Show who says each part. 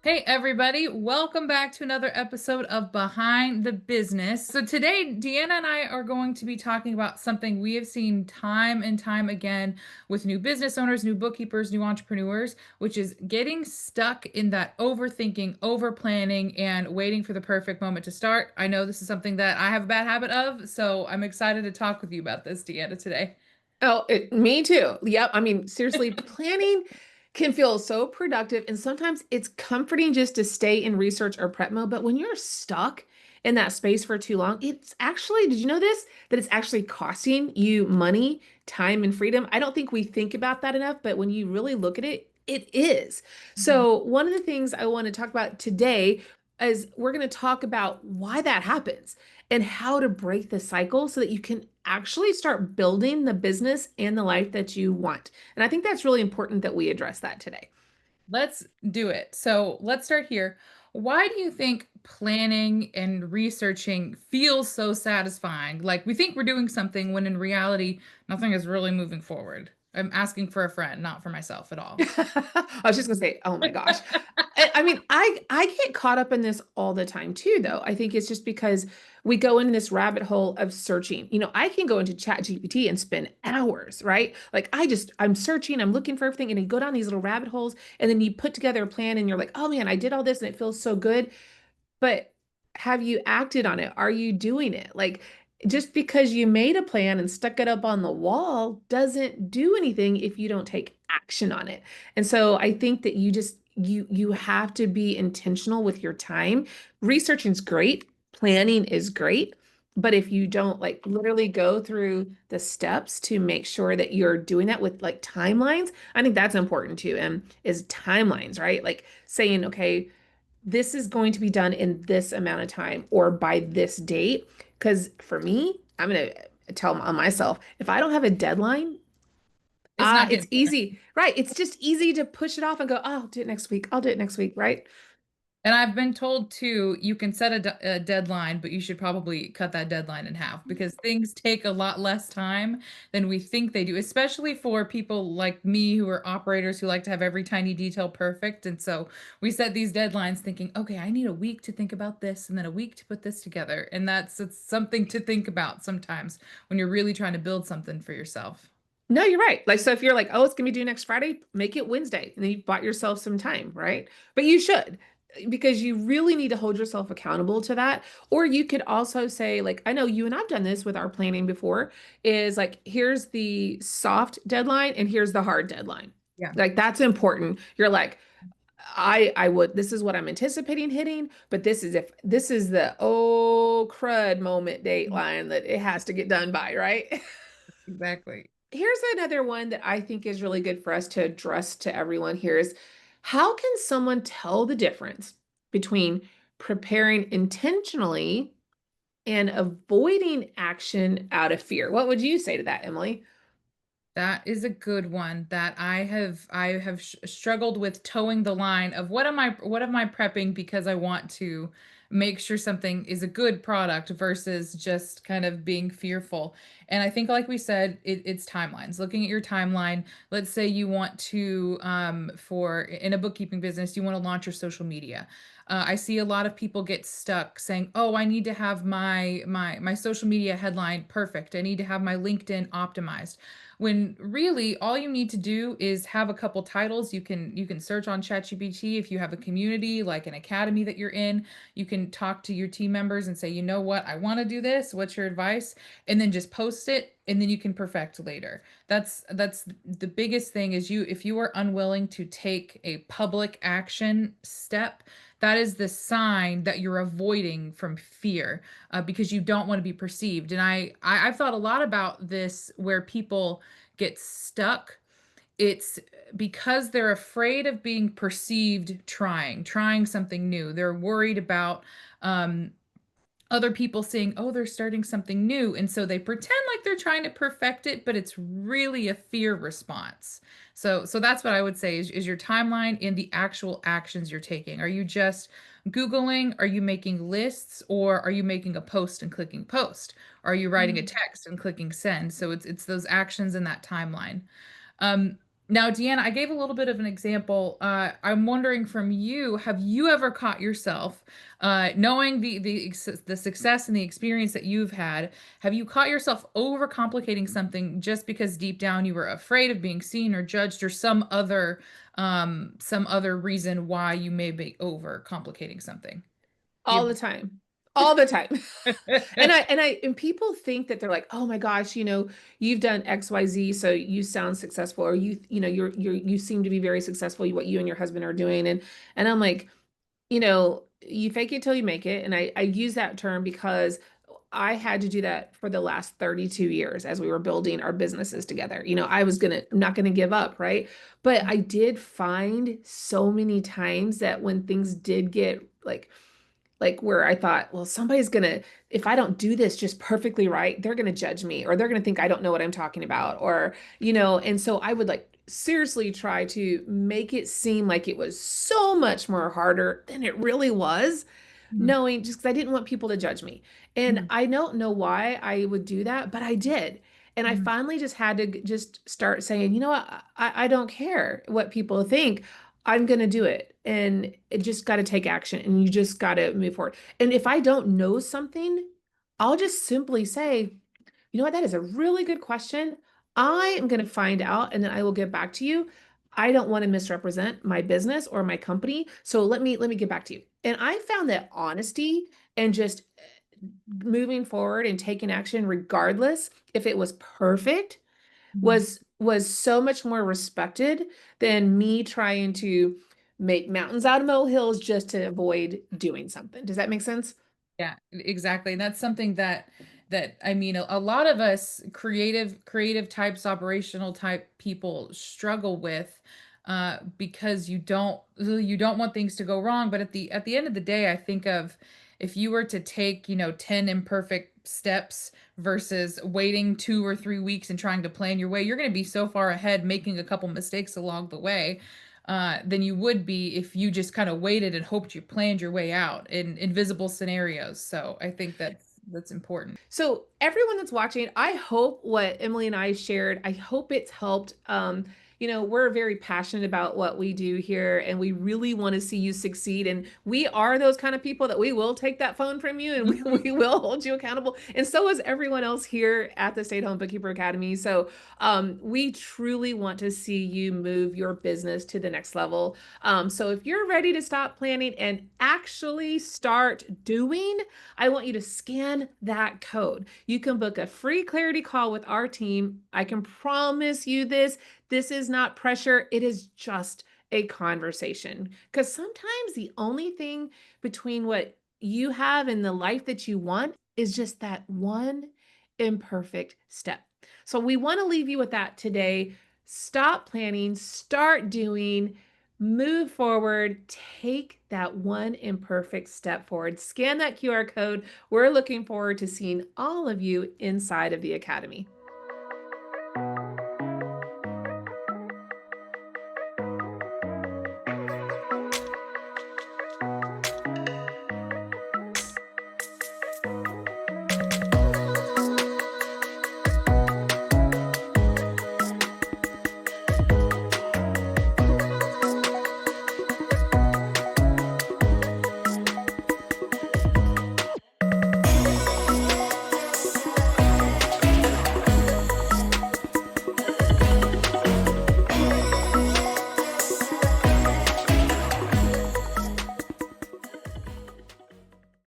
Speaker 1: Hey everybody, welcome back to another episode of Behind the Business. So today, Deanna and I are going to be talking about something we have seen time and time again with new business owners, new bookkeepers, new entrepreneurs, which is getting stuck in that overthinking, over planning, and waiting for the perfect moment to start. I know this is something that I have a bad habit of, so I'm excited to talk with you about this, Deanna, today.
Speaker 2: Me too. Yep. I mean, seriously, planning can feel so productive, and sometimes it's comforting just to stay in research or prep mode. But when you're stuck in that space for too long, it's actually, did you know this? That it's actually costing you money, time, and freedom. I don't think we think about that enough, but when you really look at it, it is.
Speaker 1: Mhm.
Speaker 2: So, one of the things I want to talk about today is we're going to talk about why that happens and how to break the cycle so that you can actually start building the business and the life that you want. And I think that's really important that we address that today.
Speaker 1: Let's do it. So let's start here. Why do you think planning and researching feels so satisfying? Like we think we're doing something when in reality, nothing is really moving forward. I'm asking for a friend, not for myself at all.
Speaker 2: I was just gonna say, oh my gosh. I get caught up in this all the time too, though. I think it's just because we go into this rabbit hole of searching. I can go into Chat GPT and spend hours, right? Like I'm searching, I'm looking for everything, and you go down these little rabbit holes, and then you put together a plan and you're like, oh man, I did all this and it feels so good. But have you acted on it? Are you doing it? Like, just because you made a plan and stuck it up on the wall doesn't do anything if you don't take action on it. And so I think that you have to be intentional with your time. Researching is great, planning is great, but if you don't like literally go through the steps to make sure that you're doing that with like timelines, I think that's important too. And is timelines, right? Like saying, okay, this is going to be done in this amount of time or by this date. Because for me, I'm going to tell on myself, if I don't have a deadline,
Speaker 1: It's not
Speaker 2: it's
Speaker 1: getting done.
Speaker 2: easy, right? It's just easy to push it off and go, oh, I'll do it next week. I'll do it next week, right?
Speaker 1: And I've been told too, you can set a deadline, but you should probably cut that deadline in half because things take a lot less time than we think they do, especially for people like me who are operators who like to have every tiny detail perfect. And so we set these deadlines thinking, okay, I need a week to think about this and then a week to put this together. And it's something to think about sometimes when you're really trying to build something for yourself.
Speaker 2: No, you're right. Like, so if you're like, oh, it's gonna be due next Friday, make it Wednesday. And then you bought yourself some time, right? But you should, because you really need to hold yourself accountable to that. Or you could also say, like, I know you and I've done this with our planning before, is like, here's the soft deadline and here's the hard deadline.
Speaker 1: Yeah,
Speaker 2: Like that's important. You're like, I would, this is what I'm anticipating hitting, but this is the oh crud moment dateline that it has to get done by, right?
Speaker 1: exactly.
Speaker 2: Here's another one that I think is really good for us to address to everyone here is how can someone tell the difference between preparing intentionally and avoiding action out of fear? What would you say to that, Emily?
Speaker 1: That is a good one that I have struggled with towing the line of what am I prepping because I want to make sure something is a good product versus just kind of being fearful. And I think like we said, it's timelines. Looking at your timeline, let's say you want to for in a bookkeeping business, you want to launch your social media. I see a lot of people get stuck saying, "Oh, I need to have my social media headline perfect. I need to have my LinkedIn optimized." When really all you need to do is have a couple titles. You can search on ChatGPT if you have a community like an academy that you're in. You can talk to your team members and say, "You know what? I want to do this. What's your advice?" And then just post it and then you can perfect later. That's the biggest thing is if you are unwilling to take a public action step, that is the sign that you're avoiding from fear because you don't want to be perceived. And I've thought a lot about this where people get stuck. It's because they're afraid of being perceived trying something new. They're worried about um, other people saying, "Oh, they're starting something new." And so they pretend like they're trying to perfect it, but it's really a fear response. So that's what I would say is your timeline in the actual actions you're taking. Are you just Googling? Are you making lists? Or are you making a post and clicking post? Are you writing a text and clicking send? So it's those actions in that timeline. Um, Now, Deanna, I gave a little bit of an example. I'm wondering from you, have you ever caught yourself, knowing the success and the experience that you've had, have you caught yourself overcomplicating something just because deep down you were afraid of being seen or judged, or some other reason why you may be overcomplicating something? Do
Speaker 2: All the time. All the time.
Speaker 1: you?
Speaker 2: And people think that they're like, "Oh my gosh, you've done XYZ, so you sound successful, or you seem to be very successful, what you and your husband are doing." And I'm like, you fake it till you make it. And I use that term because I had to do that for the last 32 years as we were building our businesses together. I'm not gonna give up, right? But I did find so many times that when things did get like where I thought, well, somebody's gonna, if I don't do this just perfectly right, they're gonna judge me, or they're gonna think I don't know what I'm talking about, and so I would like seriously try to make it seem like it was so much more harder than it really was,
Speaker 1: Mhm,
Speaker 2: knowing just because I didn't want people to judge me. And
Speaker 1: mhm,
Speaker 2: I don't know why I would do that, but I did. And I
Speaker 1: mhm,
Speaker 2: finally just had to just start saying, you know what, I don't care what people think. I'm going to do it. And it just got to take action, and you just got to move forward. And if I don't know something, I'll just simply say, you know what, that is a really good question. I am going to find out and then I will get back to you. I don't want to misrepresent my business or my company, so let me get back to you. And I found that honesty and just moving forward and taking action regardless if it was perfect
Speaker 1: mhm.
Speaker 2: was so much more respected than me trying to make mountains out of molehills just to avoid doing something. Does that make sense?
Speaker 1: Yeah, exactly. And that's something that I mean, a lot of us creative types, operational type people struggle with, because you don't want things to go wrong. But at the end of the day, I think of, if you were to take, 10 imperfect steps versus waiting 2 or 3 weeks and trying to plan your way, you're going to be so far ahead, making a couple mistakes along the way, than you would be if you just kind of waited and hoped you planned your way out in invisible scenarios. So I think that's important.
Speaker 2: So everyone that's watching, I hope what Emily and I shared, I hope it's helped. We're very passionate about what we do here, and we really want to see you succeed. And we are those kind of people that we will take that phone from you, and we,
Speaker 1: Mhm.
Speaker 2: we will hold you accountable. And so is everyone else here at the Stay at Home Bookkeeper Academy. So we truly want to see you move your business to the next level. So if you're ready to stop planning and actually start doing, I want you to scan that code. You can book a free clarity call with our team. I can promise you this. This is not pressure, it is just a conversation. Because sometimes the only thing between what you have and the life that you want is just that one imperfect step. So we want to leave you with that today. Stop planning, start doing. Move forward, take that one imperfect step forward, scan that QR code. We're looking forward to seeing all of you inside of the Academy.